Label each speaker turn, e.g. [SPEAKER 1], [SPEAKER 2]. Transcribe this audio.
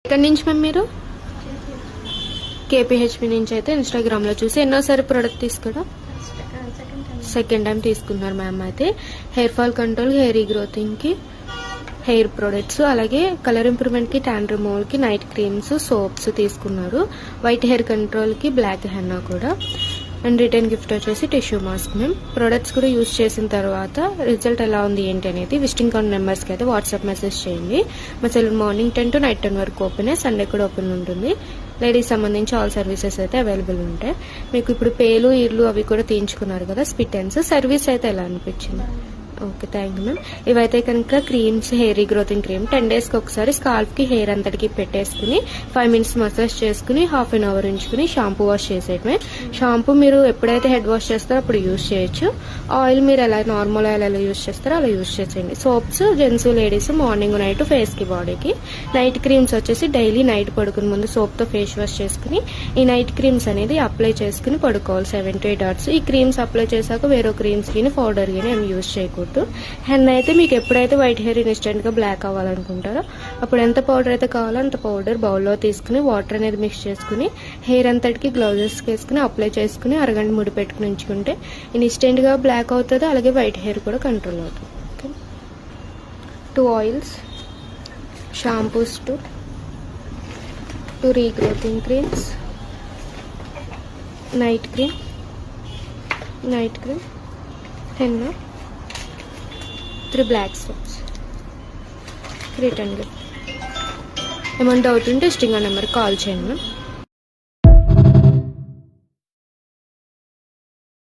[SPEAKER 1] ఎక్కడి నుంచి మ్యామ్ మీరు? కేపీహెచ్పి నుంచి అయితే ఇన్స్టాగ్రామ్లో చూసి ఎన్నోసారి ప్రోడక్ట్ తీసుకోవడం? సెకండ్ టైం తీసుకున్నారు మ్యామ్. అయితే హెయిర్ ఫాల్ కంట్రోల్, హెయిర్ గ్రోతింగ్కి హెయిర్ ప్రొడక్ట్స్, అలాగే కలర్ ఇంప్రూవ్మెంట్కి, ట్యాన్ రిమూవల్కి నైట్ క్రీమ్స్, సోప్స్ తీసుకున్నారు. వైట్ హెయిర్ కంట్రోల్కి బ్లాక్ హెన్నా కూడా. అండ్ రిటర్న్ గిఫ్ట్ వచ్చేసి టిష్యూ మాస్క్ మ్యామ్. ప్రొడక్ట్స్ కూడా యూజ్ చేసిన తర్వాత రిజల్ట్ ఎలా ఉంది ఏంటి అనేది విజిటింగ్ కార్డ్ నెంబర్స్కి అయితే వాట్సాప్ మెసేజ్ చేయండి. మా సెలూన్ మార్నింగ్ 10 to night 10 వరకు ఓపెన్, సండే కూడా ఓపెన్ ఉంటుంది. లేడీస్ సంబంధించి ఆల్ సర్వీసెస్ అయితే అవైలబుల్ ఉంటాయి. మీకు ఇప్పుడు పేలు, ఈర్లు అవి కూడా తీయించుకున్నారు కదా, స్పిటెన్స్ సర్వీస్ అయితే ఎలా అనిపించింది? Okay, thank you ma'am. ఇవైతే కనుక క్రీమ్స్, హెయిర్ గ్రోతింగ్ క్రీమ్ 10 daysకి ఒకసారి స్కాల్ఫ్కి హెయిర్ అంతటికి పెట్టేసుకుని 5 minutes మసాజ్ చేసుకుని ½ an hour ఉంచుకుని షాంపూ వాష్ చేసేయటమే. షాంపూ మీరు ఎప్పుడైతే హెడ్ వాష్ చేస్తారో అప్పుడు యూజ్ చేయొచ్చు. ఆయిల్ మీరు ఎలా నార్మల్ ఆయిల్ ఎలా యూజ్ చేస్తారో అలా యూజ్ చేసేయండి. Soaps gents, ladies morning night ఫేస్కి, బాడీకి. నైట్ క్రీమ్స్ వచ్చేసి డైలీ నైట్ పడుకునే ముందు సోప్తో ఫేస్ వాష్ చేసుకుని ఈ నైట్ క్రీమ్స్ అనేది అప్లై చేసుకుని పడుకోవాలి 7 to 8 hours. ఈ క్రీమ్స్ అప్లై చేశాక వేరే క్రీమ్స్ కానీ పౌడర్ కానీ ఏమి యూజ్ చేయకూడదు. హెన్నా అయితే మీకు ఎప్పుడైతే వైట్ హెయిర్ ఇన్స్టెంట్గా బ్లాక్ అవ్వాలనుకుంటారో అప్పుడు ఎంత పౌడర్ అయితే కావాలో అంత పౌడర్ బౌల్లో తీసుకుని వాటర్ అనేది మిక్స్ చేసుకుని హెయిర్ అంతటికి గ్లౌజెస్ వేసుకుని అప్లై చేసుకుని అరగంట ముడి పెట్టుకుని ఉంచుకుంటే ఇన్స్టెంట్గా బ్లాక్ అవుతుంది, అలాగే వైట్ హెయిర్ కూడా కంట్రోల్ అవుతుంది. Okay, 2 oils, shampoos, 2 regrowing creams, night cream, henna, 3 black soaps, return gift. ఏమైనా డౌట్ ఉంటే స్టింగ్ నెంబర్ కాల్ చేయండి మ్యామ్.